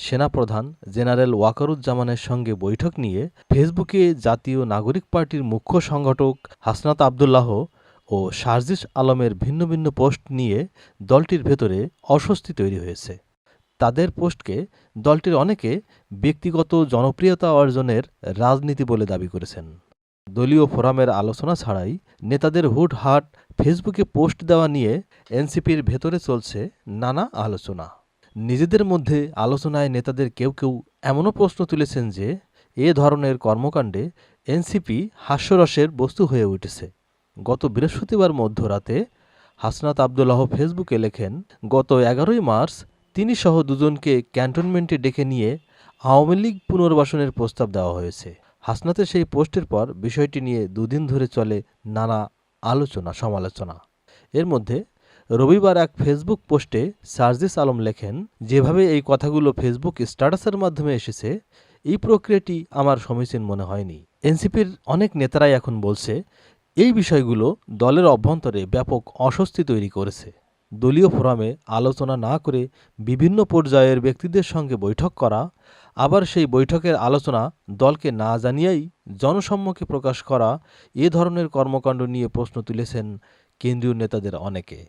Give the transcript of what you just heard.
সেনাপ্রধান জেনারেল ওয়াকারুজ্জামানের সঙ্গে বৈঠক নিয়ে ফেসবুকে জাতীয় নাগরিক পার্টির মুখ্য সংগঠক হাসনাত আবদুল্লাহ ও সার্জিস আলমের ভিন্ন ভিন্ন পোস্ট নিয়ে দলটির ভেতরে অস্বস্তি তৈরি হয়েছে। তাদের পোস্টকে দলটির অনেকে ব্যক্তিগত জনপ্রিয়তা অর্জনের রাজনীতি বলে দাবি করেছেন। দলীয় ফোরামের আলোচনা ছাড়াই নেতাদের হুটহাট ফেসবুকে পোস্ট দেওয়া নিয়ে এনসিপির ভেতরে চলছে নানা আলোচনা। নিজেদের মধ্যে আলোচনায় নেতাদের কেউ কেউ এমনও প্রশ্ন তুলেছেন যে এ ধরনের কর্মকাণ্ডে এনসিপি হাস্যরসের বস্তু হয়ে উঠেছে। গত বৃহস্পতিবার মধ্যরাতে হাসনাত আবদুল্লাহ ফেসবুকে লেখেন, গত 11ই মার্চ তিনি সহ দুজনকে ক্যান্টনমেন্টে ডেকে নিয়ে আওয়ামী লীগ পুনর্বাসনের প্রস্তাব দেওয়া হয়েছে। হাসনাতের সেই পোস্টের পর বিষয়টি নিয়ে দুদিন ধরে চলে নানা আলোচনা সমালোচনা। এর মধ্যে রবিবার এক ফেসবুক পোস্টে সার্জিস আলম লেখেন, যেভাবে এই কথাগুলো ফেসবুক স্ট্যাটাসের মাধ্যমে এসেছে এই প্রক্রিয়াটি আমার সমীচীন মনে হয়নি। এনসিপির অনেক নেতারাই এখন বলছে এই বিষয়গুলো দলের অভ্যন্তরে ব্যাপক অস্বস্তি তৈরি করেছে। দলীয় ফোরামে আলোচনা না করে বিভিন্ন পর্যায়ের ব্যক্তিদের সঙ্গে বৈঠক করা, আবার সেই বৈঠকের আলোচনা দলকে না জানিয়েই জনসম্মুখে প্রকাশ করা, এ ধরনের কর্মকাণ্ড নিয়ে প্রশ্ন তুলেছেন কেন্দ্রীয় নেতাদের অনেকে।